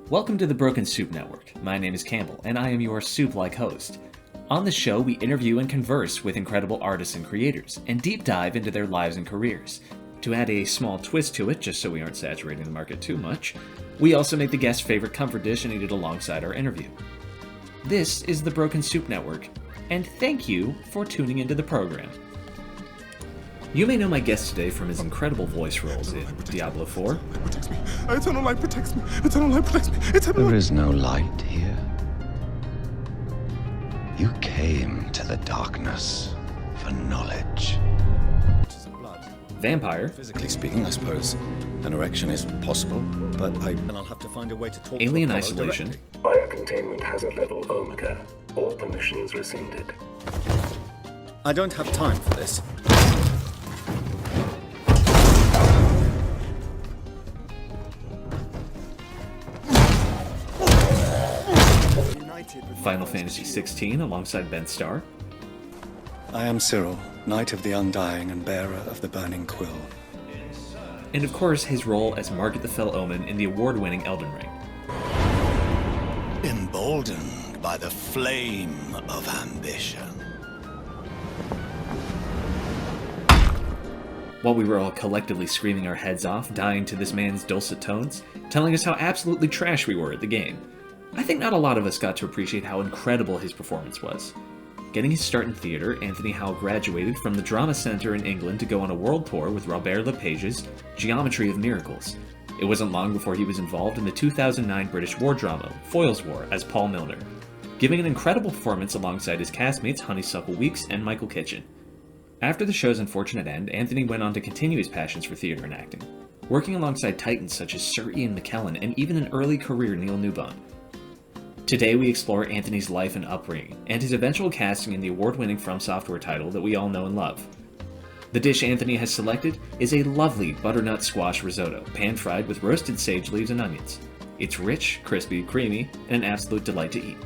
Welcome to the Broken Soup Network. My name is Campbell, and I am your soup-like host. On the show, we interview and converse with incredible artists and creators, and deep dive into their lives and careers. To add a small twist to it, just so we aren't saturating the market too much, we also make the guest's favorite comfort dish and eat it alongside our interview. This is the Broken Soup Network, and thank you for tuning into the program. You may know my guest today from his incredible voice roles in Diablo IV. Eternal light protects me. Eternal light protects me. There is no light here. You came to the darkness for knowledge. Vampyr. Physically speaking, I suppose an erection is possible, but I'll have to find a way to talk Alien to Isolation. Biocontainment hazard level Omega. All permissions rescinded. I don't have time for this. Final Fantasy XVI alongside Ben Starr. I am Cyril, Knight of the Undying and bearer of the Burning Quill. And of course, his role as Margit the Fell Omen in the award-winning Elden Ring. Emboldened by the flame of ambition. While we were all collectively screaming our heads off, dying to this man's dulcet tones, telling us how absolutely trash we were at the game, I think not a lot of us got to appreciate how incredible his performance was. Getting his start in theater, Anthony Howell graduated from the Drama Centre in England to go on a world tour with Robert Lepage's Geometry of Miracles. It wasn't long before he was involved in the 2009 British war drama, Foyle's War, as Paul Milner, giving an incredible performance alongside his castmates Honeysuckle Weeks and Michael Kitchen. After the show's unfortunate end, Anthony went on to continue his passions for theater and acting, working alongside titans such as Sir Ian McKellen and even an early career Neil Newbon. Today we explore Anthony's life and upbringing, and his eventual casting in the award-winning From Software title that we all know and love. The dish Anthony has selected is a lovely butternut squash risotto, pan-fried with roasted sage leaves and onions. It's rich, crispy, creamy, and an absolute delight to eat.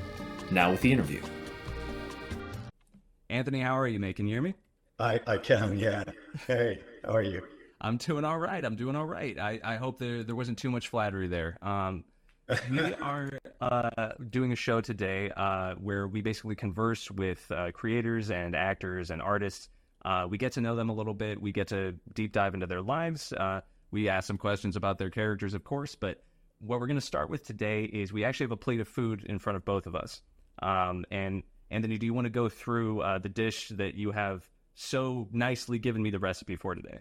Now with the interview. Anthony, how are you, mate? Can you hear me? I can, yeah. Hey, how are you? I'm doing all right. I hope there wasn't too much flattery there. We are doing a show today where we basically converse with creators and actors and artists. We get to know them a little bit. We get to deep dive into their lives. We ask some questions about their characters, of course. But what we're going to start with today is we actually have a plate of food in front of both of us. And Anthony, do you want to go through the dish that you have so nicely given me the recipe for today?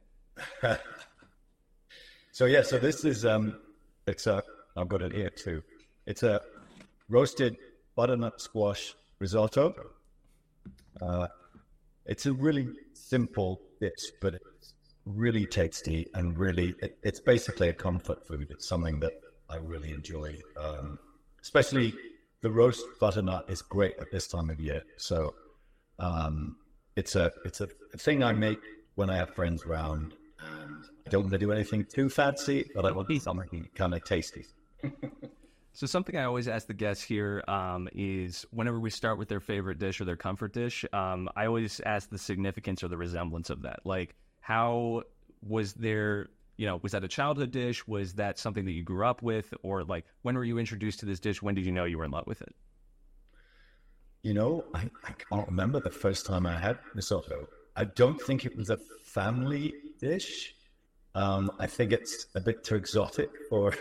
So this is I've got it here too. It's a roasted butternut squash risotto. It's a really simple dish, but it's really tasty and it's basically a comfort food. It's something that I really enjoy. Especially the roast butternut is great at this time of year. So it's a thing I make when I have friends around, and I don't want to do anything too fancy, but I want something kind of tasty. So something I always ask the guests here is whenever we start with their favorite dish or their comfort dish, I always ask the significance or the resemblance of that. Like, how was there, was that a childhood dish? Was that something that you grew up with? Or like, when were you introduced to this dish? When did you know you were in love with it? I can't remember the first time I had risotto. I don't think it was a family dish. I think it's a bit too exotic for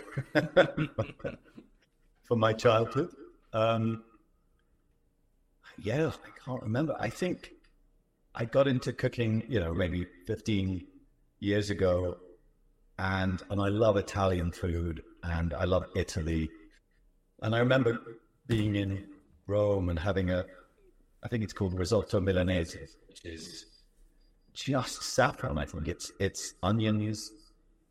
for my childhood. I can't remember. I think I got into cooking, maybe 15 years ago, and I love Italian food, and I love Italy. And I remember being in Rome and having I think it's called risotto Milanese, which is just saffron. I think it's onions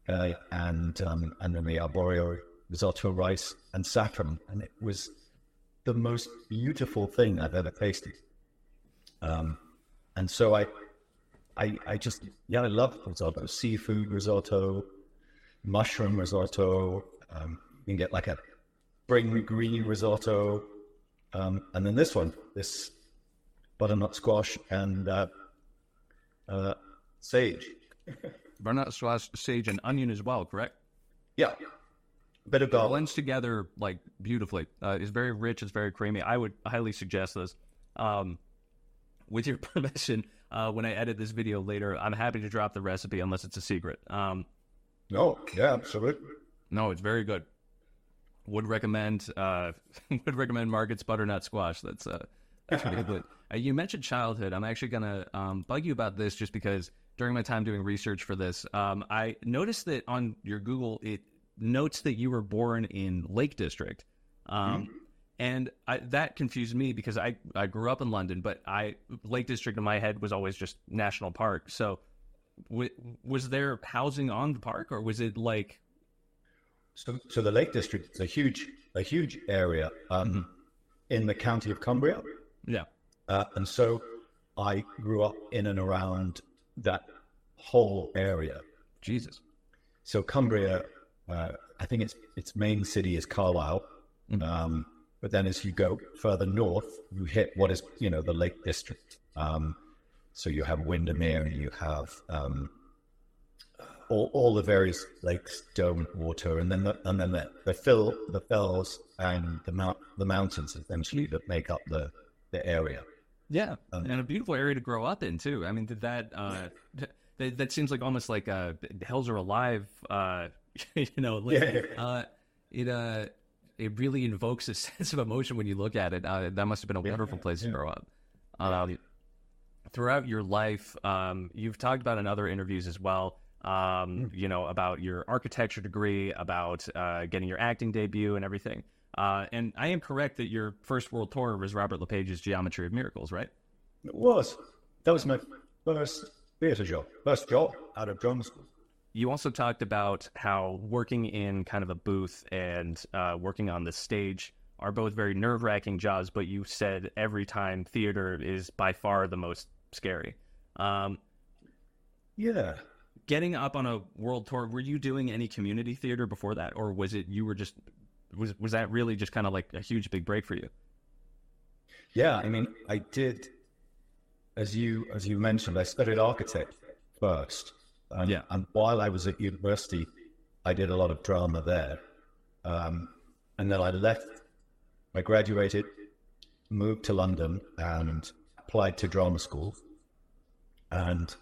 and then the arborio risotto rice and saffron, and it was the most beautiful thing I've ever tasted. And so I love risotto, seafood risotto, mushroom risotto. You can get like a spring green risotto, and then this butternut squash and sage. Butternut squash, sage, and onion as well, correct? Yeah. Bit of It garlic. blends together like beautifully. It's very rich. It's very creamy. I would highly suggest this. With your permission, when I edit this video later, I'm happy to drop the recipe unless it's a secret. No, yeah, absolutely. No, it's very good. Would recommend Margit's butternut squash. That's pretty good. You mentioned childhood. I'm actually gonna bug you about this just because during my time doing research for this, I noticed that on your Google it notes that you were born in Lake District, and that confused me because I grew up in London, but Lake District in my head was always just national park. So, was there housing on the park, or was it like? So the Lake District is a huge area in the county of Cumbria. Yeah. And so I grew up in and around that whole area. Jesus. So Cumbria, I think its main city is Carlisle. But then as you go further north, you hit what is, the Lake District. So you have Windermere, and you have all the various lakes, dome water, and then the fells and the mountains essentially that make up the area. Yeah, and a beautiful area to grow up in too. I mean, did that that seems like almost like Hills Are Alive. It really invokes a sense of emotion when you look at it. That must have been a wonderful place to grow up. Throughout your life, you've talked about in other interviews as well. About your architecture degree, about getting your acting debut and everything. And I am correct that your first world tour was Robert LePage's Geometry of Miracles, right? It was. That was my first theatre job, out of drama school. You also talked about how working in kind of a booth and working on the stage are both very nerve-wracking jobs, but you said every time theater is by far the most scary. Yeah. Getting up on a world tour, were you doing any community theater before that, or was it you were just was that really just kind of like a huge big break for you? Yeah, I mean, I did, as you mentioned, I studied architect first. And while I was at university, I did a lot of drama there. And then I left, I graduated, moved to London and applied to drama school and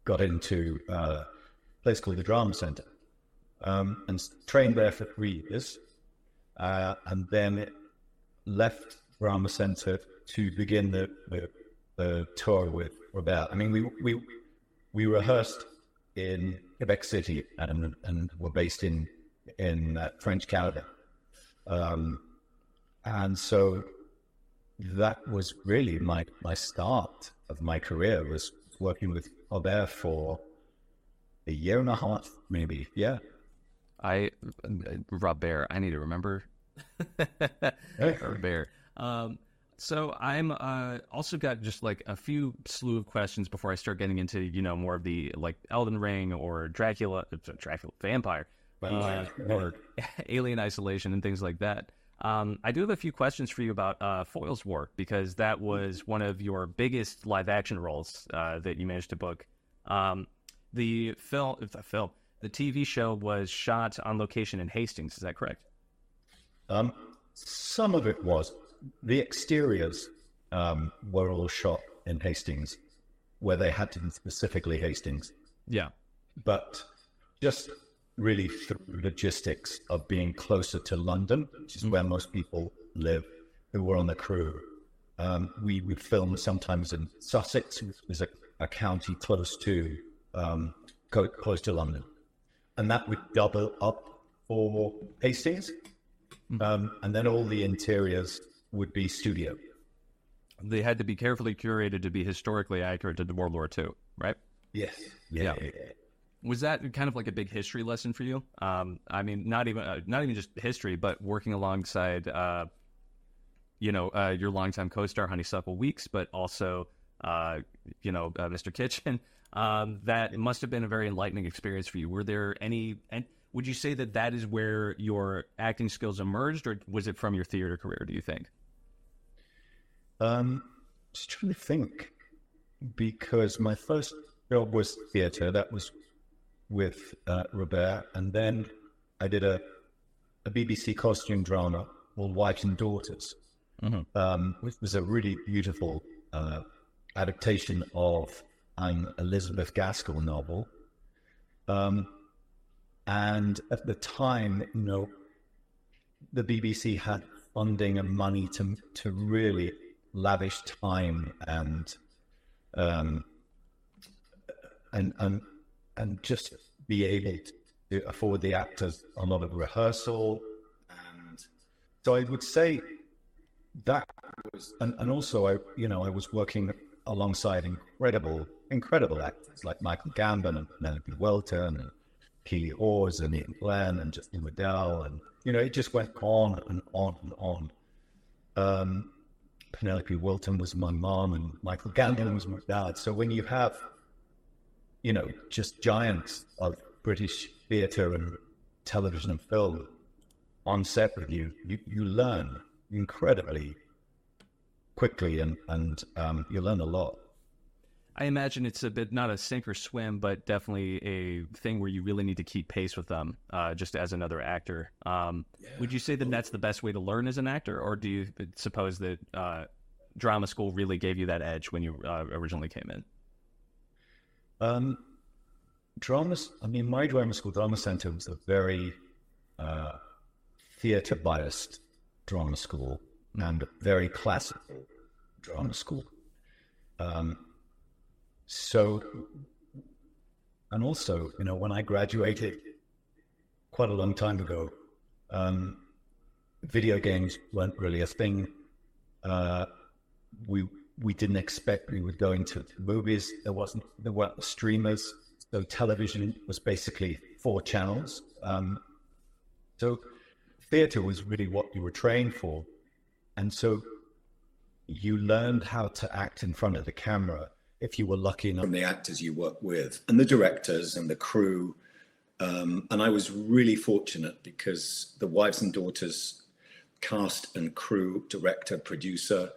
got into a place called the Drama Centre and trained there for 3 years. And then left Drama Centre to begin the tour with Robert. I mean, we rehearsed in Quebec City and were based in French Canada. And so that was really my start of my career, was working with Robert for a year and a half, maybe. Yeah. Robert, I need to remember. Robert. So I'm also got just like a few slew of questions before I start getting into, more of the like Elden Ring or Dracula, Vampyr, or Alien Isolation and things like that. I do have a few questions for you about Foyle's War, because that was one of your biggest live action roles that you managed to book. The TV show was shot on location in Hastings. Is that correct? Some of it was. The exteriors were all shot in Hastings, where they had to be specifically Hastings. Yeah. But just really through logistics of being closer to London, which is where most people live who were on the crew. We would film sometimes in Sussex, which is a county close to London. And that would double up for Hastings. And then all the interiors would be studio. They had to be carefully curated to be historically accurate to World War II, right? Yes. Yeah. Was that kind of like a big history lesson for you? I mean, not even just history, but working alongside, your longtime co-star Honeysuckle Weeks, but also, Mr. Kitchen. That must have been a very enlightening experience for you. Were there any? And would you say that is where your acting skills emerged, or was it from your theater career? Do you think? Just trying to think, because my first job was theater. That was with Robert, and then I did a a BBC costume drama called Wives and Daughters, which was a really beautiful adaptation of an Elizabeth Gaskell novel. And at the time, the BBC had funding and money to really lavish time and just be able to afford the actors a lot of rehearsal. And so I would say that was, and also I was working alongside incredible actors like Michael Gambon and Penelope Welton and Keely Hawes and Ian Glenn and Justin Waddell, and it just went on and on and on. Penelope Welton was my mom and Michael Gambon was my dad. So when you have just giants of British theatre and television and film on set with you learn incredibly quickly, and you learn a lot. I imagine it's a bit, not a sink or swim, but definitely a thing where you really need to keep pace with them, just as another actor. Would you say that that's the best way to learn as an actor, or do you suppose that drama school really gave you that edge when you originally came in? My drama school, Drama Centre, was a very theatre-biased drama school and very classical drama school. So, and also, when I graduated quite a long time ago, video games weren't really a thing. We didn't expect we would go into movies. There weren't streamers. So television was basically 4 channels. So theatre was really what you were trained for. And so you learned how to act in front of the camera if you were lucky enough. From the actors you work with and the directors and the crew. And I was really fortunate because the Wives and Daughters cast and crew, director, producer,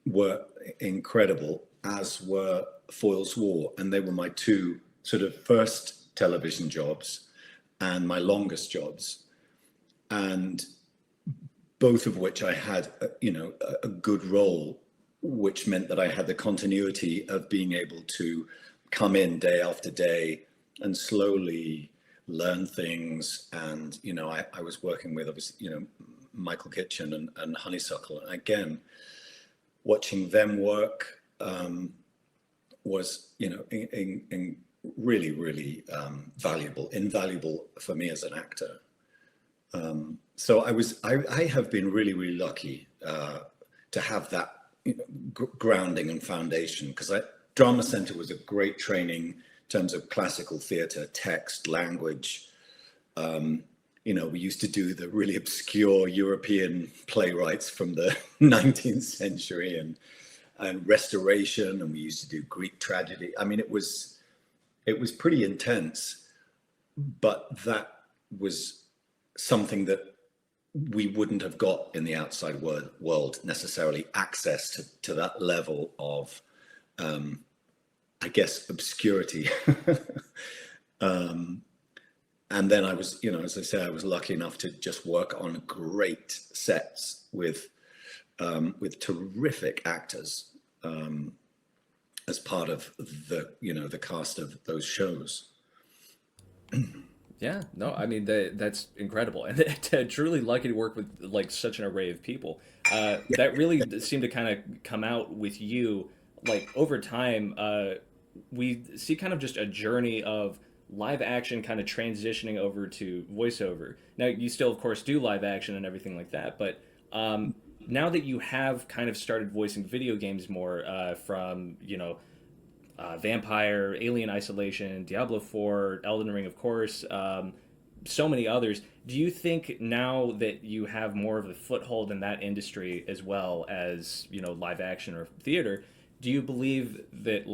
were incredible, as were Foyle's War. And they were my 2 sort of first television jobs and my longest jobs. And both of which I had, a good role, which meant that I had the continuity of being able to come in day after day and slowly learn things. And, I was working with, obviously, Michael Kitchen and Honeysuckle. And again, watching them work was, really, really invaluable for me as an actor. So I have been really, really lucky to have that grounding and foundation, because Drama Centre was a great training in terms of classical theatre, text, language. We used to do the really obscure European playwrights from the 19th century and Restoration, and we used to do Greek tragedy. I mean, it was pretty intense, but that was something that we wouldn't have got in the outside world necessarily, access to that level of, I guess, obscurity. And then I was, as I say, I was lucky enough to just work on great sets with terrific actors as part of the cast of those shows. Yeah, no, I mean, that's incredible. And truly lucky to work with such an array of people. That really seemed to kind of come out with you, over time. We see kind of just a journey of live action kind of transitioning over to voiceover. Now, you still, of course, do live action and everything like that, but now that you have kind of started voicing video games more, from, Vampyr, Alien Isolation, Diablo IV, Elden Ring, of course, so many others. Do you think now that you have more of a foothold in that industry as well as, live action or theater, do you believe that,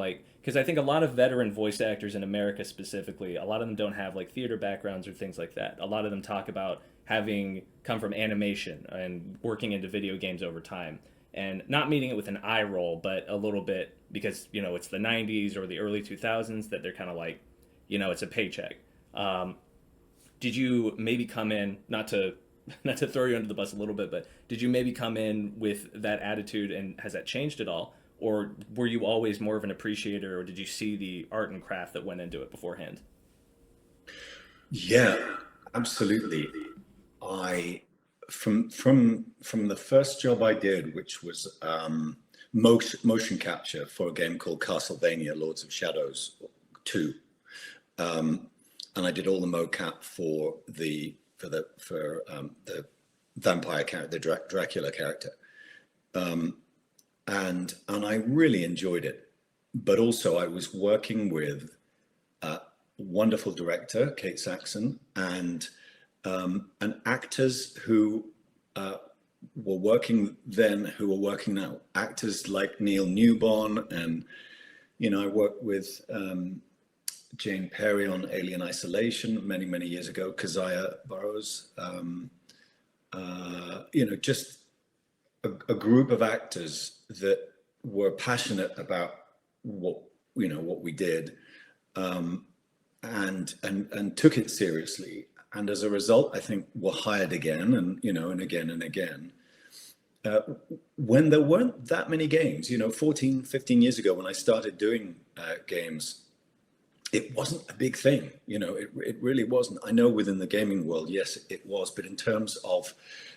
because I think a lot of veteran voice actors in America specifically, a lot of them don't have theater backgrounds or things like that. A lot of them talk about having come from animation and working into video games over time. And not meaning it with an eye roll, but a little bit because, it's the 90s or the early 2000s that they're kind of it's a paycheck. did you maybe come in, not to not to throw you under the bus a little bit, but did you maybe come in with that attitude, and has that changed at all? Or were you always more of an appreciator, or did you see the art and craft that went into it beforehand? Yeah, absolutely. I from the first job I did, which was motion capture for a game called Castlevania: Lords of Shadows 2, and I did all the mocap for the vampire character, the Dracula character, and I really enjoyed it. But also, I was working with a wonderful director, Kate Saxon, and actors who were working then, who are working now. Actors like Neil Newbon, and I worked with Jane Perry on Alien Isolation many years ago. Keziah Burrows, just a group of actors that were passionate about what we did, and took it seriously. And as a result, I think were hired again and again and again. When there weren't that many games, 14, 15 years ago, when I started doing games, it wasn't a big thing. It really wasn't. I know within the gaming world, yes, it was. But in terms of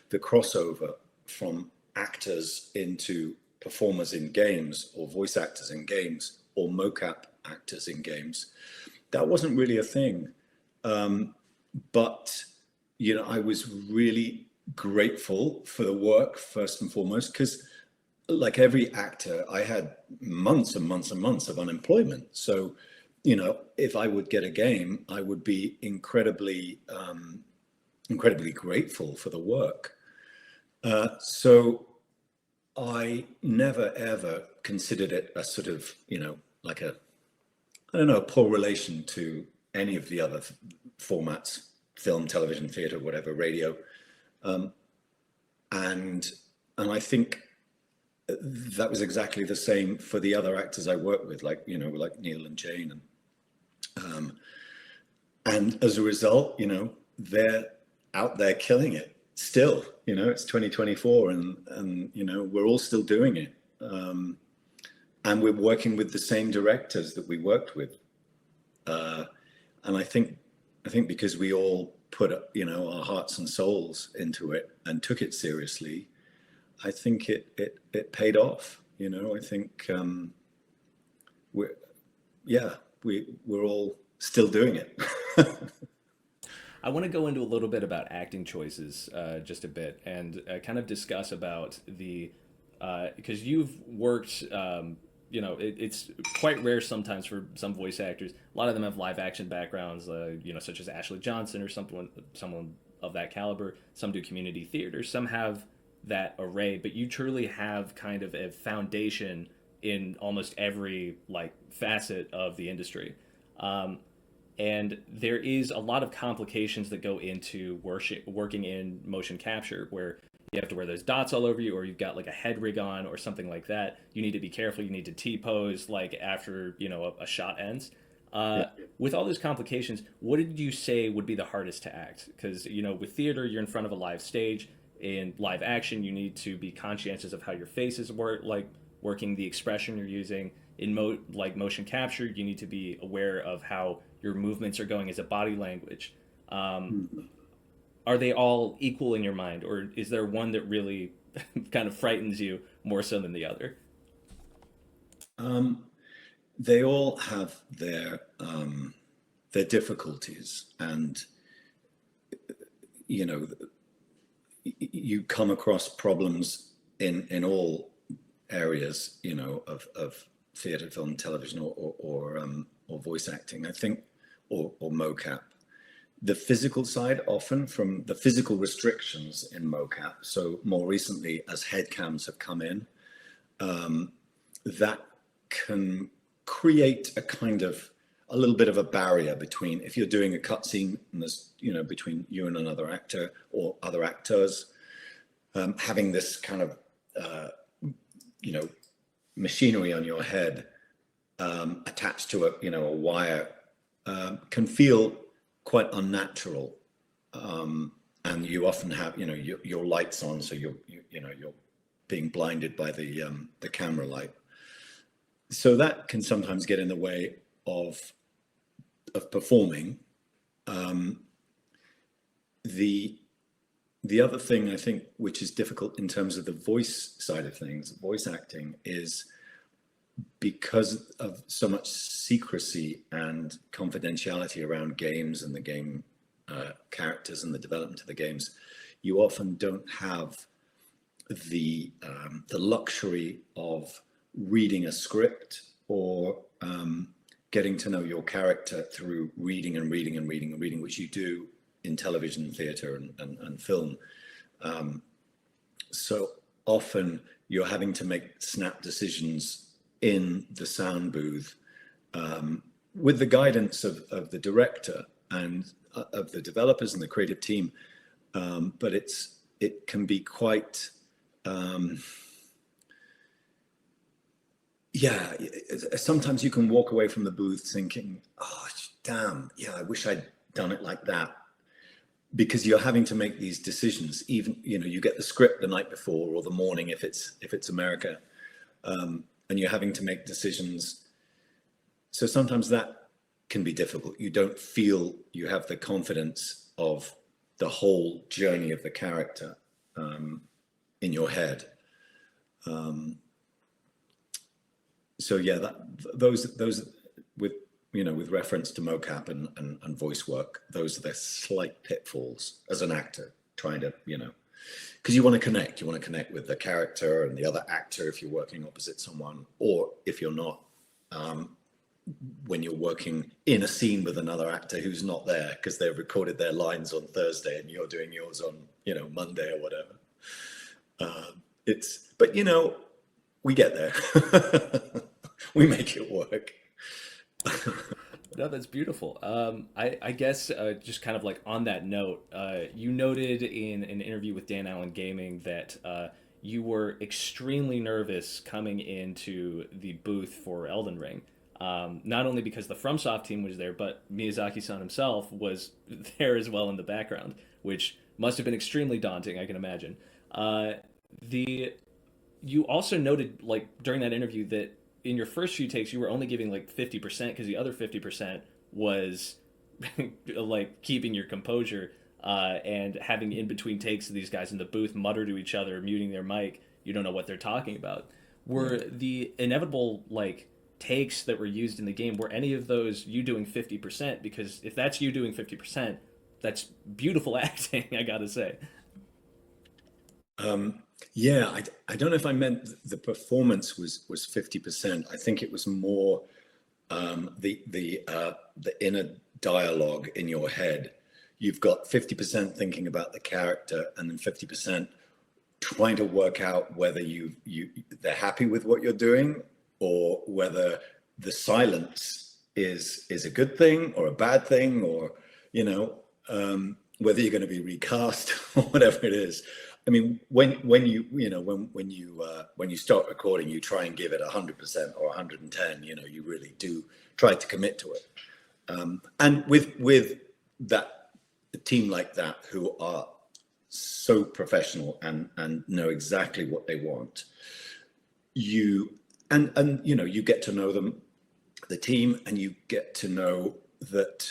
the crossover from actors into performers in games, or voice actors in games, or mocap actors in games, that wasn't really a thing. But I was really grateful for the work, first and foremost, because like every actor, I had months and months and months of unemployment. So, if I would get a game, I would be incredibly grateful for the work. So I never ever considered it a sort of, like a poor relation to any of the other formats: film, television, theater, whatever, radio. And I think that was exactly the same for the other actors I worked with, like Neil and Jane. And as a result, they're out there killing it still. It's 2024, and we're all still doing it. And we're working with the same directors that we worked with. And I think because we all put our hearts and souls into it and took it seriously, I think it paid off. I think we're all still doing it. I want to go into a little bit about acting choices, just a bit, and kind of discuss about because you've worked. It's quite rare sometimes for some voice actors. A lot of them have live action backgrounds, such as Ashley Johnson or someone of that caliber. Some do community theater. Some have that array, but you truly have kind of a foundation in almost every facet of the industry. And there is a lot of complications that go into working in motion capture, where you have to wear those dots all over you, or you've got a head rig on or something like that. You need to be careful. You need to T-pose after a shot ends. With all those complications, what did you say would be the hardest to act? Because with theater, you're in front of a live stage. In live action, you need to be conscientious of how your faces work, working the expression you're using. In motion capture, you need to be aware of how your movements are going as a body language. Are they all equal in your mind, or is there one that really kind of frightens you more so than the other? They all have their difficulties, and you come across problems in all areas, of theater, film, television, or voice acting, I think, or mocap. The physical side, often from the physical restrictions in mocap. So more recently, as headcams have come in, that can create a little bit of a barrier between, if you're doing a cutscene and there's, between you and another actor or other actors, having this kind of, machinery on your head attached to a wire can feel quite unnatural. and you often have, your lights on, so you're being blinded by the camera light. So that can sometimes get in the way of performing. The other thing I think, which is difficult in terms of the voice side of things, voice acting, is because of so much secrecy and confidentiality around games and the game characters and the development of the games, you often don't have the luxury of reading a script or getting to know your character through reading, which you do in television, theatre, and film. So often you're having to make snap decisions in the sound booth with the guidance of the director and of the developers and the creative team. But it can be quite, sometimes you can walk away from the booth thinking, oh, damn, yeah, I wish I'd done it like that. Because you're having to make these decisions, even, you get the script the night before or the morning if it's America, and you're having to make decisions. So sometimes that can be difficult. You don't feel you have the confidence of the whole journey of the character in your head. So yeah, those with reference to mocap and voice work, those are the slight pitfalls as an actor trying to, because you want to connect with the character and the other actor if you're working opposite someone, or if you're not, when you're working in a scene with another actor who's not there because they've recorded their lines on Thursday and you're doing yours on, Monday or whatever. But we get there. We make it work. No, that's beautiful. I guess just kind of like on that note, you noted in an interview with Dan Allen Gaming that you were extremely nervous coming into the booth for Elden Ring. Not only because the FromSoft team was there, but Miyazaki-san himself was there as well in the background, which must have been extremely daunting, I can imagine. You also noted, like, during that interview that in your first few takes, you were only giving like 50% because the other 50% was like keeping your composure and having in between takes of these guys in the booth mutter to each other, muting their mic. You don't know what they're talking about. Were the inevitable like takes that were used in the game, were any of those you doing 50%? Because if that's you doing 50%, that's beautiful acting, I gotta say. Yeah, I don't know if I meant the performance was 50%. I think it was more the inner dialogue in your head. You've got 50% thinking about the character, and then 50% trying to work out whether they're happy with what you're doing, or whether the silence is a good thing or a bad thing, or whether you're going to be recast or whatever it is. I mean, when you start recording, you try and give it 100% or 110. You really do try to commit to it. And with a team like that who are so professional and know exactly what they want, you get to know them, the team, and you get to know that.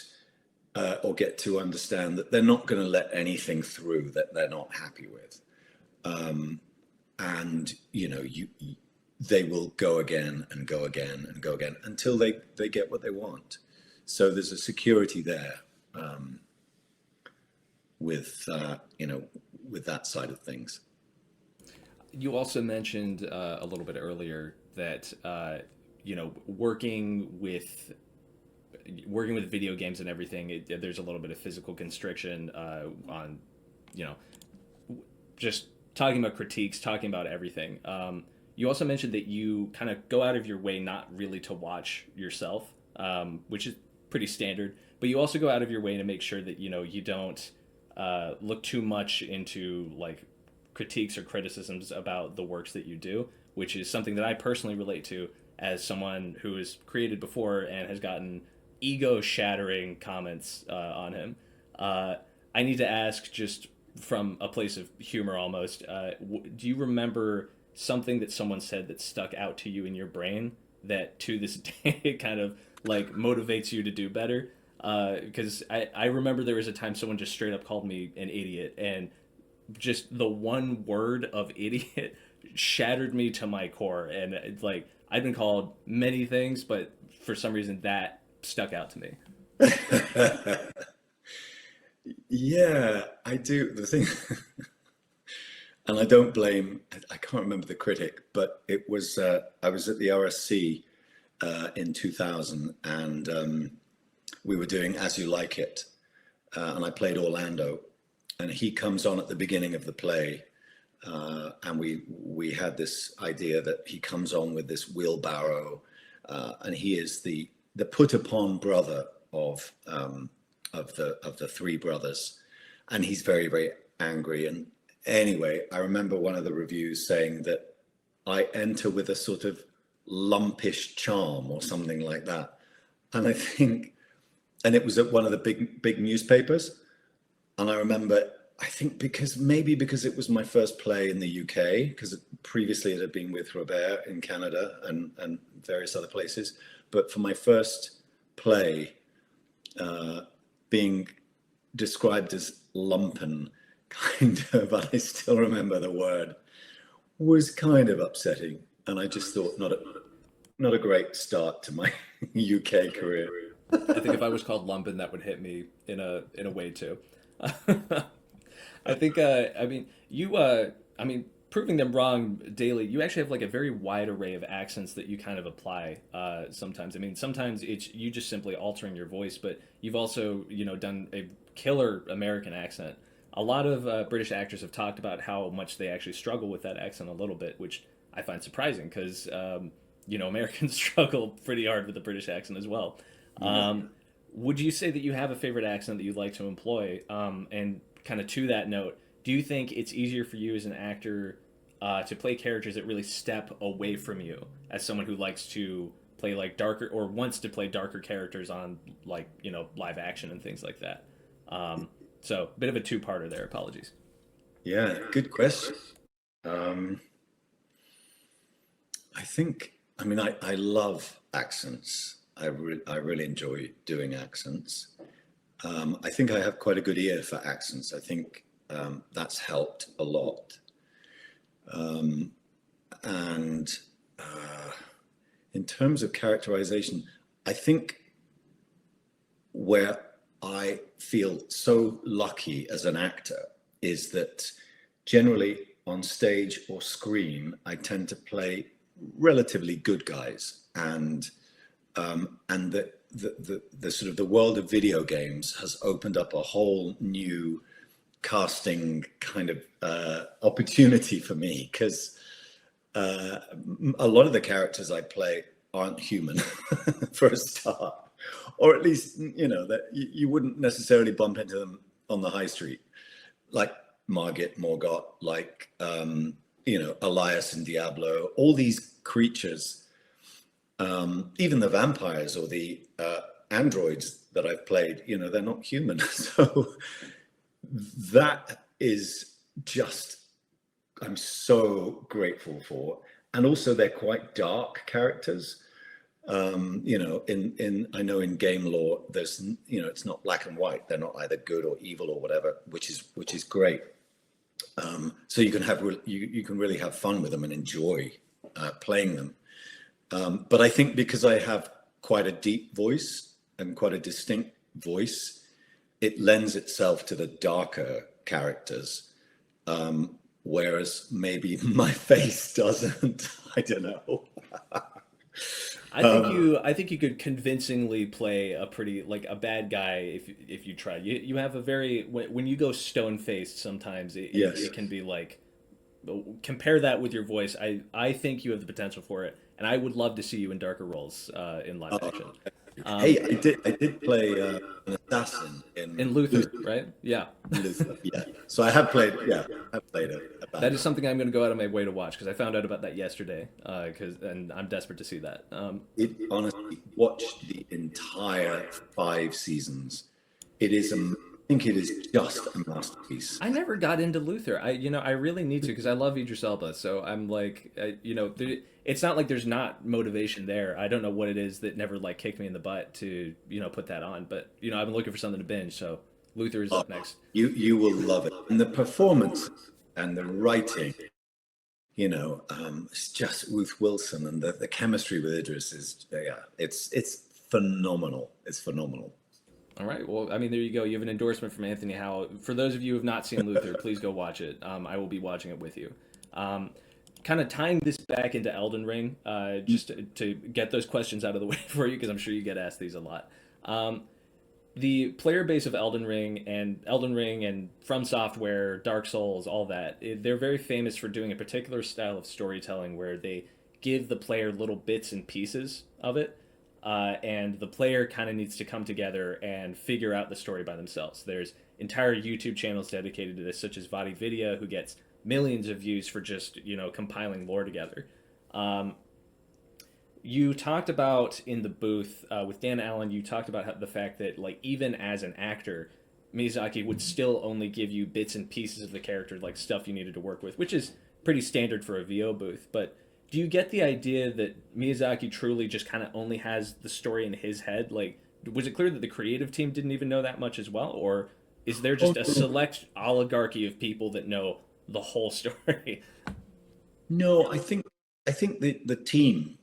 Or get to understand that they're not going to let anything through that they're not happy with, and they will go again and go again and go again until they get what they want. So there's a security there with that side of things. You also mentioned a little bit earlier that working with video games and everything, there's a little bit of physical constriction on, just talking about critiques, talking about everything. You also mentioned that you kind of go out of your way not really to watch yourself, which is pretty standard, but you also go out of your way to make sure that, you don't look too much into like critiques or criticisms about the works that you do, which is something that I personally relate to as someone who has created before and has gotten ego-shattering comments on him. I need to ask, just from a place of humor almost, do you remember something that someone said that stuck out to you in your brain that to this day kind of like motivates you to do better? Because I remember there was a time someone just straight up called me an idiot, and just the one word of idiot shattered me to my core. And it's like, I've been called many things, but for some reason that stuck out to me. Yeah, I do. The thing, and I don't blame, I can't remember the critic, but it was, I was at the RSC in 2000, and we were doing As You Like It, and I played Orlando, and he comes on at the beginning of the play, and we had this idea that he comes on with this wheelbarrow, and he is the put upon brother of the three brothers, and he's very, very angry. And anyway, I remember one of the reviews saying that I enter with a sort of lumpish charm or something like that, and I think, and it was at one of the big newspapers. And I remember, I think because it was my first play in the UK, because previously it had been with Robert in Canada and various other places. But for my first play, being described as lumpen, kind of, and I still remember the word, was kind of upsetting. And I just thought, not a great start to my UK career. I think if I was called lumpen, that would hit me in a way too. I think proving them wrong daily, you actually have like a very wide array of accents that you kind of apply sometimes. I mean, sometimes it's you just simply altering your voice, but you've also, done a killer American accent. A lot of British actors have talked about how much they actually struggle with that accent a little bit, which I find surprising because, Americans struggle pretty hard with the British accent as well. Would you say that you have a favorite accent that you'd like to employ? And kind of to that note, do you think it's easier for you as an actor to play characters that really step away from you as someone who likes to play like darker or wants to play darker characters on like, live action and things like that? So a bit of a two-parter there. Apologies. Yeah, good question. I love accents. I really enjoy doing accents. I think I have quite a good ear for accents. I think that's helped a lot. And in terms of characterization, I think where I feel so lucky as an actor is that generally on stage or screen, I tend to play relatively good guys, and the sort of the world of video games has opened up a whole new casting kind of opportunity for me, because a lot of the characters I play aren't human for a start, or at least that you wouldn't necessarily bump into them on the high street, like Margit, like Elias in Diablo, all these creatures. Even the vampires or the androids that I've played, they're not human. So that is just, I'm so grateful for. And also they're quite dark characters. I know in game lore, there's, it's not black and white. They're not either good or evil or whatever, which is great. So you can really have fun with them and enjoy playing them. But I think because I have quite a deep voice and quite a distinct voice, it lends itself to the darker characters, whereas maybe my face doesn't. I don't know. I think you could convincingly play a pretty like a bad guy if you try. You have a very when you go stone faced sometimes it can be like, compare that with your voice. I think you have the potential for it, and I would love to see you in darker roles in live action. Hey, I did play an assassin in Luther, right? Yeah. Luther, yeah. So I have played. Yeah, I've played it. That is something I'm going to go out of my way to watch because I found out about that yesterday. And I'm desperate to see that. Honestly, watch the entire 5 seasons. It is think it is just a masterpiece. I never got into Luther. I really need to because I love Idris Elba. So I'm like, it's not like there's not motivation there. I don't know what it is that never like kicked me in the butt to, put that on. But I've been looking for something to binge. So Luther is up next. You will love it, and the performance and the writing. It's just Ruth Wilson, and the chemistry with Idris is, it's phenomenal. It's phenomenal. All right. Well, I mean, there you go. You have an endorsement from Anthony Howell. For those of you who have not seen Luther, please go watch it. I will be watching it with you. Kind of tying this back into Elden Ring, just to get those questions out of the way for you, because I'm sure you get asked these a lot. The player base of Elden Ring and From Software, Dark Souls, all that, they're very famous for doing a particular style of storytelling where they give the player little bits and pieces of it. And the player kind of needs to come together and figure out the story by themselves. There's entire YouTube channels dedicated to this, such as VaatiVidya, who gets millions of views for just, compiling lore together. You talked about in the booth with Dan Allen, you talked about the fact that, like, even as an actor, Miyazaki would still only give you bits and pieces of the character, like stuff you needed to work with, which is pretty standard for a VO booth. But do you get the idea that Miyazaki truly just kind of only has the story in his head? Like, was it clear that the creative team didn't even know that much as well? Or is there just a select oligarchy of people that know the whole story? No, I think the team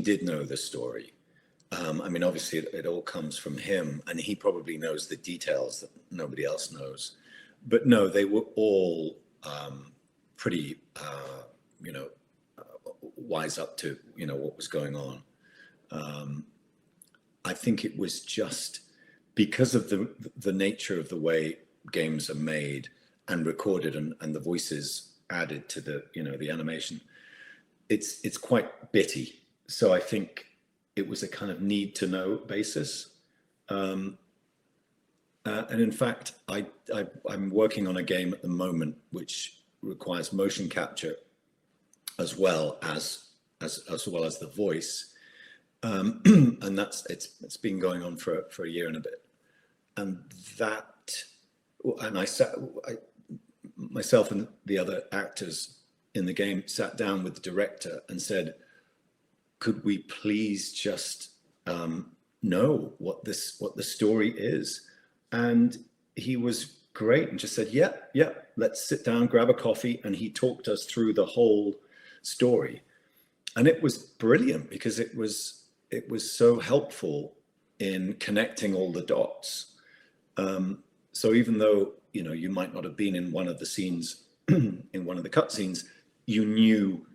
did know the story. I mean, obviously, it all comes from him, and he probably knows the details that nobody else knows. But no, they were all pretty, wise up to what was going on. I think it was just because of the nature of the way games are made and recorded, and the voices added to the animation. It's quite bitty. So I think it was a kind of need to know basis. And in fact, I'm working on a game at the moment which requires motion capture as well as the voice. And it's been going on for a year and a bit. And myself and the other actors in the game sat down with the director and said, could we please just know what the story is? And he was great and just said, yeah, let's sit down, grab a coffee. And he talked us through the whole story. And it was brilliant because it was so helpful in connecting all the dots. So even though, you might not have been in one of the scenes, in one of the cutscenes, you knew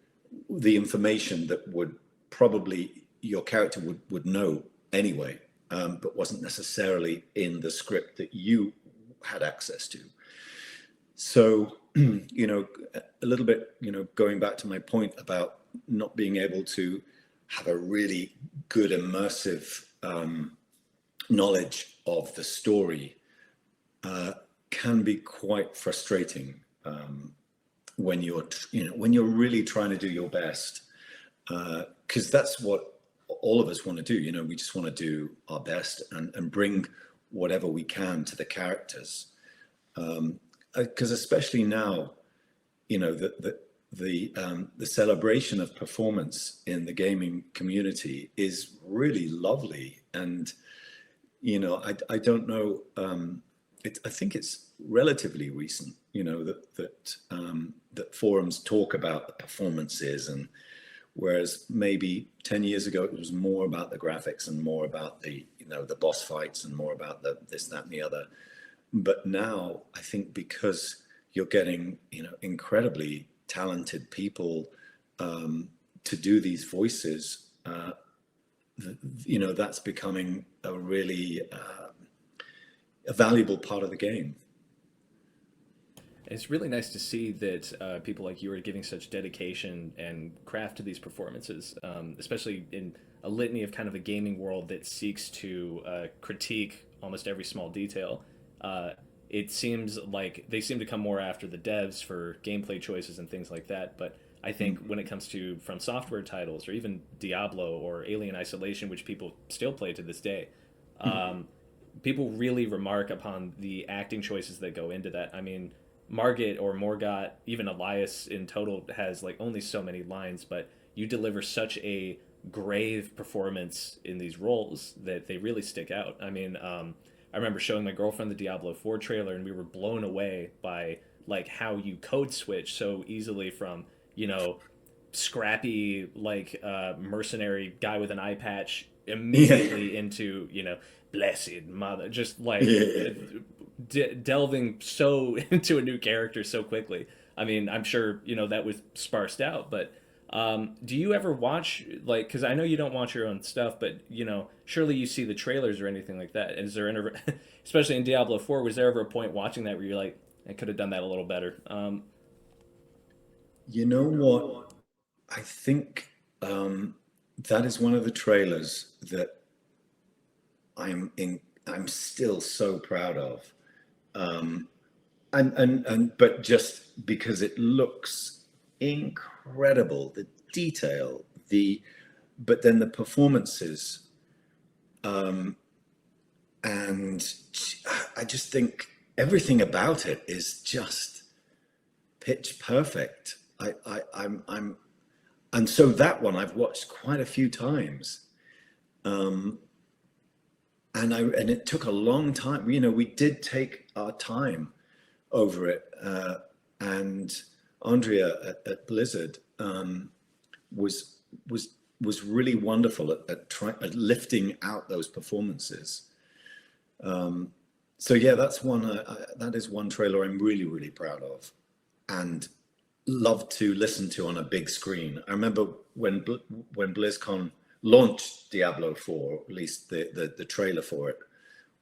the information that would probably your character would know anyway, but wasn't necessarily in the script that you had access to. So, a little bit, going back to my point about not being able to have a really good immersive knowledge of the story can be quite frustrating when you're really trying to do your best, because that's what all of us want to do. We just want to do our best and bring whatever we can to the characters, because especially now, the celebration of performance in the gaming community is really lovely. And I don't know, I think it's relatively recent, that forums talk about the performances, and whereas maybe 10 years ago it was more about the graphics and more about the boss fights and more about this, that, and the other. But now I think because you're getting incredibly talented people to do these voices, that's becoming a really a valuable part of the game. It's really nice to see that people like you are giving such dedication and craft to these performances, especially in a litany of kind of a gaming world that seeks to critique almost every small detail. It seems like they seem to come more after the devs for gameplay choices and things like that. But I think when it comes to From Software titles, or even Diablo or Alien Isolation, which people still play to this day, people really remark upon the acting choices that go into that. I mean, Margit or Morgott, even Elias in total has like only so many lines, but you deliver such a grave performance in these roles that they really stick out. I mean, I remember showing my girlfriend the Diablo IV trailer, and we were blown away by like how you code switch so easily from, you know, scrappy like mercenary guy with an eye patch immediately into, you know, blessed mother, just like Yeah. delving so into a new character so quickly. I mean, I'm sure, you know, that was sparsed out, but do you ever watch, like, because I know you don't watch your own stuff, but you know, surely you see the trailers or anything like that. Is there ever, especially in Diablo 4, was there ever a point watching that where you're like, I could have done that a little better? You know what? I think that is one of the trailers that I'm still so proud of. And but just because it looks incredible, the detail, but then the performances, and I just think everything about it is just pitch perfect. I'm and so that one I've watched quite a few times. And it took a long time. You know, we did take our time over it. And Andrea at Blizzard was was really wonderful at lifting out those performances. So yeah, that's one. That is one trailer I'm really proud of, and love to listen to on a big screen. I remember when BlizzCon launched Diablo IV, or at least the trailer for it,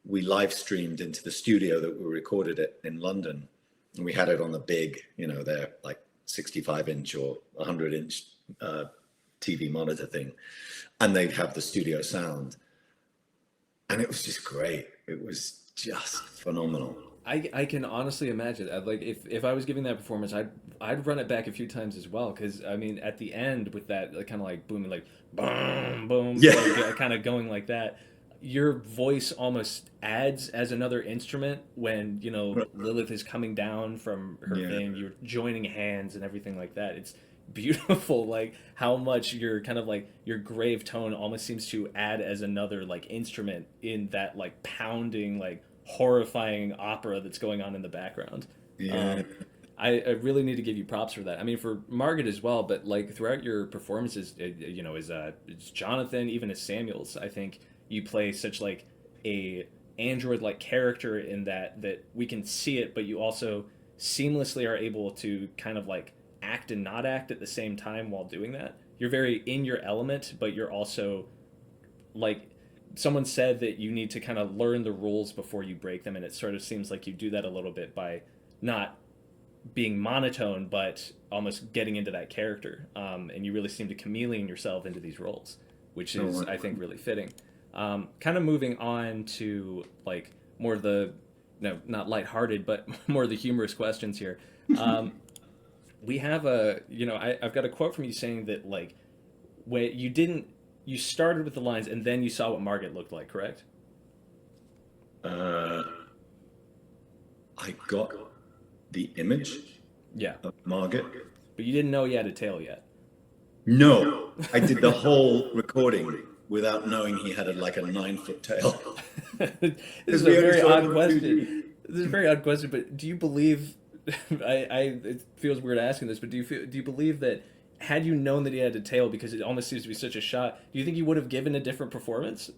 we live streamed into the studio that we recorded it in London, and we had it on the big, you know, their like 65-inch or 100-inch TV monitor thing, and they'd have the studio sound, and it was just great. It was just phenomenal. I can honestly imagine. Like if I was giving that performance, I'd run it back a few times as well. Because I mean, at the end with that like, kind of like booming, like boom, boom, Yeah. like, kind of going like that, your voice almost adds as another instrument when, you know, Lilith is coming down from her Yeah. thing. You're joining hands and everything like that. It's beautiful, like how much your kind of like your grave tone almost seems to add as another like instrument in that like pounding, like horrifying opera that's going on in the background. Yeah. I really need to give you props for that. I mean, for Margit as well, but like throughout your performances, you know, as Jonathan, even as Samuels, I think you play such like a android-like character in that we can see it, but you also seamlessly are able to kind of like act and not act at the same time while doing that. You're very in your element, but you're also like someone said that you need to kind of learn the rules before you break them, and it sort of seems like you do that a little bit by not being monotone but almost getting into that character, and you really seem to chameleon yourself into these roles, which is I think really fitting. Kind of moving on to like more of the, no, not lighthearted, but more of the humorous questions here. We have I've got a quote from you saying that like when you started with the lines and then you saw what Margit looked like, correct? I got the image Yeah, of Margit. but you didn't know he had a tail yet. No, I did the whole recording without knowing he had like a 9-foot tail. This is a very odd question. This is a very odd question, but do you believe? It feels weird asking this, but do you believe that had you known that he had a tail, because it almost seems to be such a shot, do you think you would have given a different performance?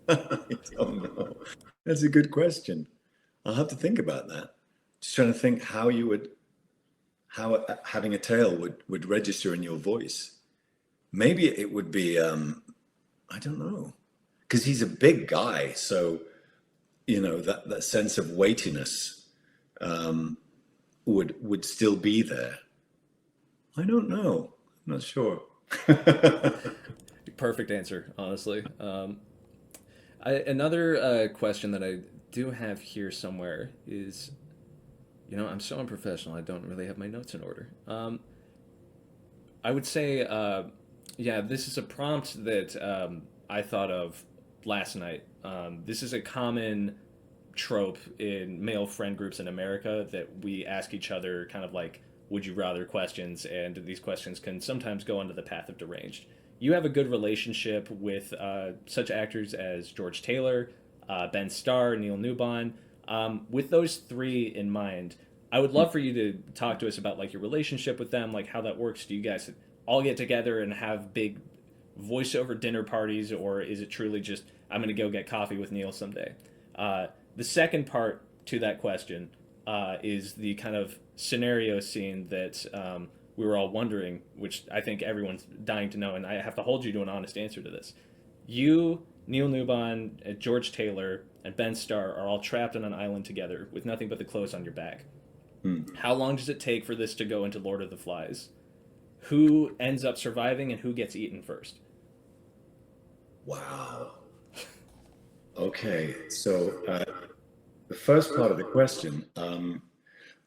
I don't know. That's a good question. I'll have to think about that. Just trying to think how having a tail would register in your voice. Maybe it would be, I don't know, because he's a big guy. So, you know, that sense of weightiness would still be there. I don't know. I'm not sure. Perfect answer, honestly. Another question that I do have here somewhere is, you know, I'm so unprofessional. I don't really have my notes in order. I would say, yeah, this is a prompt that I thought of last night. This is a common trope in male friend groups in America that we ask each other kind of like would you rather questions, and these questions can sometimes go onto the path of deranged. You have a good relationship with such actors as George Taylor, Ben Starr, Neil Newbon. With those three in mind, I would love for you to talk to us about like your relationship with them, like how that works. Do you guys all get together and have big voiceover dinner parties, or is it truly just I'm going to go get coffee with Neil someday? The second part to that question is the kind of scenario scene that we were all wondering, which I think everyone's dying to know, and I have to hold you to an honest answer to this. You, Neil Newbon, George Taylor, and Ben Starr are all trapped on an island together with nothing but the clothes on your back. How long does it take for this to go into Lord of the Flies? Who ends up surviving and who gets eaten first? Wow. Okay, so the first part of the question,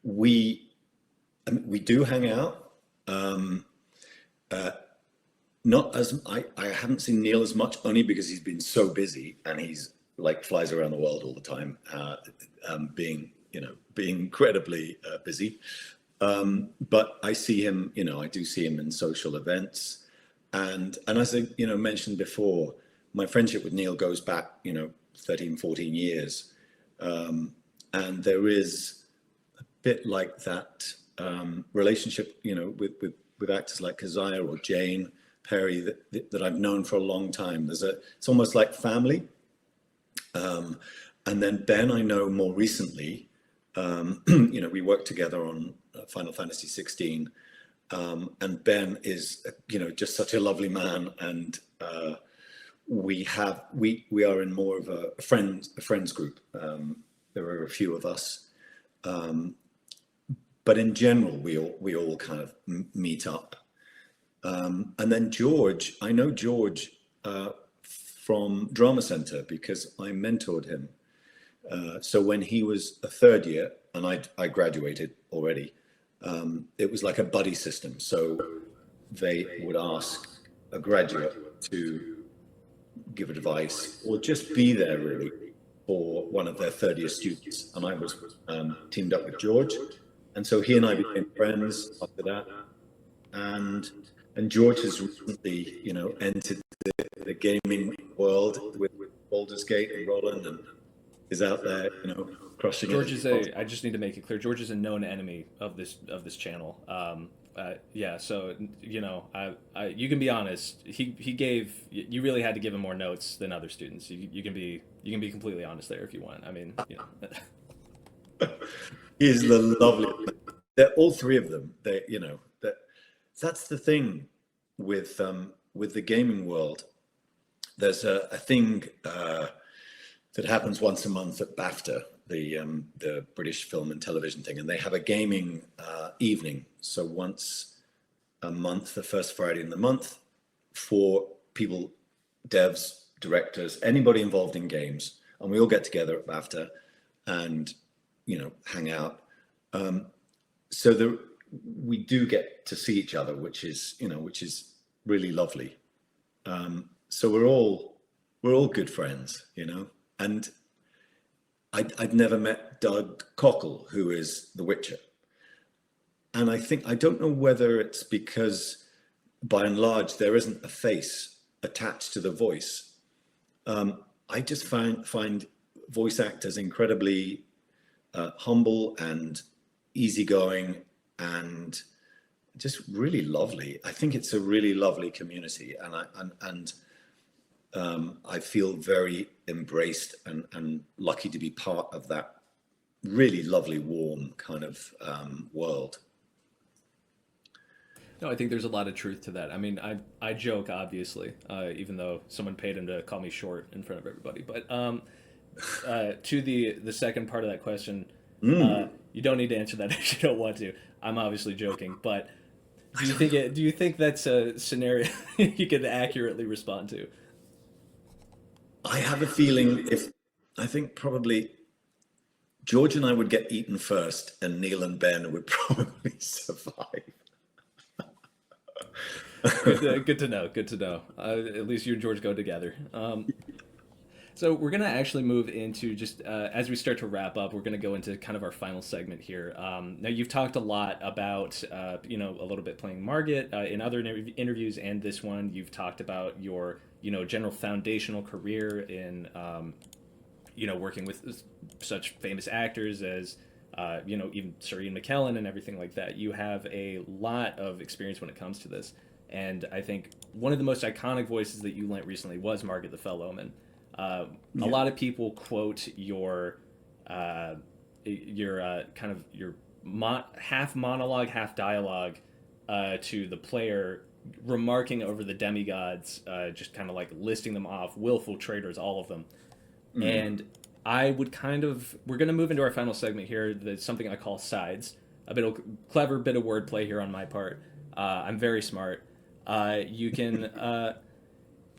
we do hang out. Not as I haven't seen Neil as much, only because he's been so busy and he's like flies around the world all the time, being incredibly busy. But I see him, I do see him in social events, and as I mentioned before, my friendship with Neil goes back 13, 14 years, and there is a bit like that relationship with actors like Keziah or Jane Perry that I've known for a long time. It's almost like family. And then Ben, I know more recently. We worked together on Final Fantasy 16, and Ben is just such a lovely man, and we are in more of a friends group. There are a few of us, but in general we all kind of meet up. And then George, I know George from Drama Center because I mentored him. So when he was a third year and I graduated already, it was like a buddy system. So they would ask a graduate to give advice or just be there really for one of their third year students. And I was teamed up with George. And so he and I became friends after that. And George has recently, entered the gaming world with Baldur's Gate and Roland, and is out there, crushing George it. is I just need to make it clear, George is a known enemy of this channel. So you can be honest. You really had to give him more notes than other students. You can be completely honest there if you want. I mean, He's the loveliest. They're all three of them. That's the thing with the gaming world. There's a thing that happens once a month at BAFTA, the British Film and Television thing, and they have a gaming evening. So once a month, the first Friday in the month, for people, devs, directors, anybody involved in games, and we all get together at BAFTA and hang out. So we do get to see each other, which is really lovely. So we're all good friends, and I'd never met Doug Cockle, who is The Witcher. And I don't know whether it's because by and large there isn't a face attached to the voice. I just find voice actors incredibly humble and easygoing and just really lovely. I think it's a really lovely community, and I feel very embraced and lucky to be part of that really lovely, warm kind of world. No, I think there's a lot of truth to that. I mean, I joke, obviously, even though someone paid him to call me short in front of everybody. But to the second part of that question, you don't need to answer that if you don't want to. I'm obviously joking, but do you think that's a scenario you can accurately respond to? I have a feeling I think probably George and I would get eaten first, and Neil and Ben would probably survive. Good to know. At least you and George go together. So we're going to actually move into just as we start to wrap up, we're going to go into kind of our final segment here. Now you've talked a lot about, a little bit playing Margit in other interviews and this one. You've talked about your, general foundational career in, working with such famous actors as, even Sir Ian McKellen and everything like that. You have a lot of experience when it comes to this. And I think one of the most iconic voices that you lent recently was Margit the Fellowman. A lot of people quote your half monologue, half dialogue to the player, remarking over the demigods, just kind of like listing them off, willful traitors, all of them. And I would we're going to move into our final segment here. That's something I call sides. Clever bit of wordplay here on my part. I'm very smart. You can...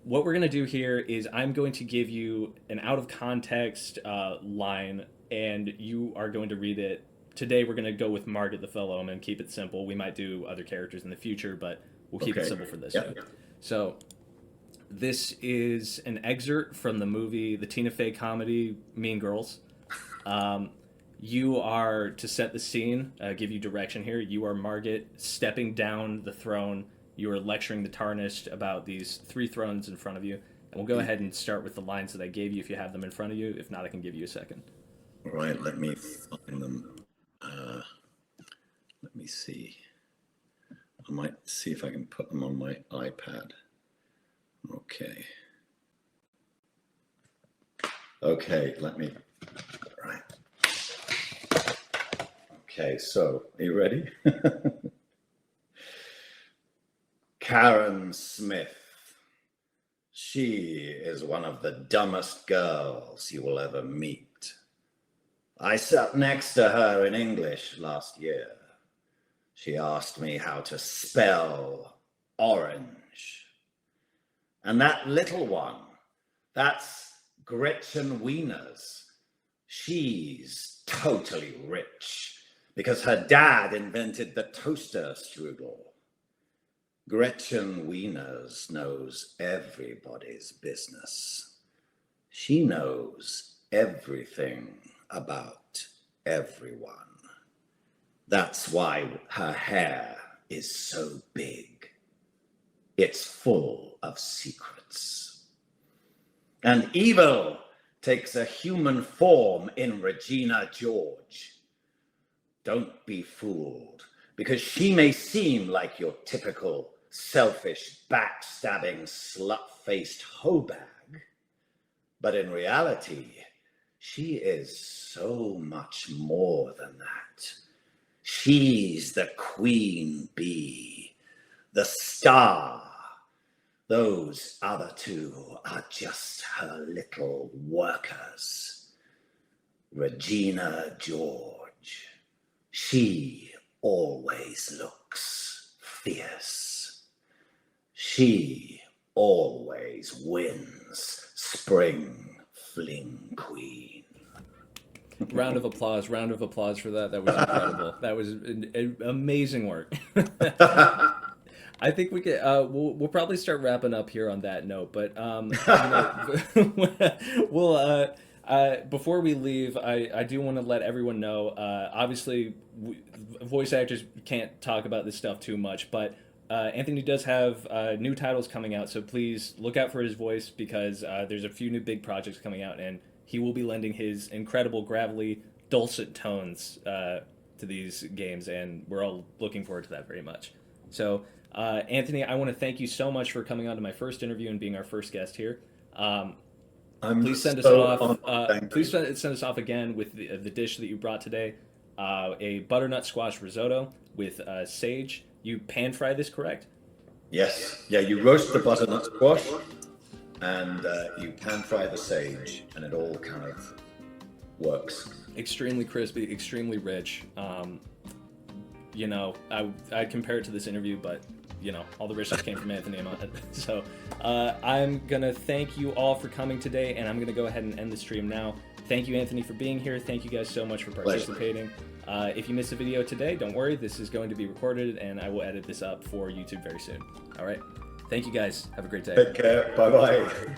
What we're going to do here is I'm going to give you an out-of-context line, and you are going to read it. Today we're going to go with Margit the Fellowman and keep it simple. We might do other characters in the future, but we'll keep it simple for this one. So this is an excerpt from the movie, the Tina Fey comedy Mean Girls. You are, to set the scene, give you direction here, you are Margit stepping down the throne. You are lecturing the Tarnished about these 3 thrones in front of you. And we'll go ahead and start with the lines that I gave you if you have them in front of you. If not, I can give you a second. All right, let me find them. Let me see. I might see if I can put them on my iPad. Okay. Okay, let me... Right. Okay, so, are you ready? Karen Smith. She is one of the dumbest girls you will ever meet. I sat next to her in English last year. She asked me how to spell orange. And that little one, that's Gretchen Wieners. She's totally rich because her dad invented the toaster strudel. Gretchen Wieners knows everybody's business. She knows everything about everyone. That's why her hair is so big. It's full of secrets. And evil takes a human form in Regina George. Don't be fooled, because she may seem like your typical selfish, backstabbing, slut-faced hoe bag, but in reality, she is so much more than that. She's the queen bee, the star. Those other 2 are just her little workers. Regina George, she always looks fierce. She always wins Spring Fling Queen. Round of applause for that. That was incredible. That was amazing work. I think we could. We'll probably start wrapping up here on that note. But we'll. Before we leave, I do want to let everyone know. Obviously, voice actors can't talk about this stuff too much, but Anthony does have new titles coming out. So please look out for his voice because there's a few new big projects coming out, and he will be lending his incredible gravelly, dulcet tones to these games, and we're all looking forward to that very much. So. Anthony, I want to thank you so much for coming on to my first interview and being our first guest here. Please send us off. Please send us off again with the dish that you brought today, a butternut squash risotto with sage. You pan fry this, correct? Yes. Yeah, you roast the butternut squash and you pan fry the sage, and it all kind of works. Extremely crispy, extremely rich. I'd compare it to this interview, but all the richness came from Anthony. So I'm going to thank you all for coming today, and I'm going to go ahead and end the stream now. Thank you, Anthony, for being here. Thank you guys so much for participating. If you missed a video today, don't worry. This is going to be recorded, and I will edit this up for YouTube very soon. All right. Thank you, guys. Have a great day. Take care. Bye-bye.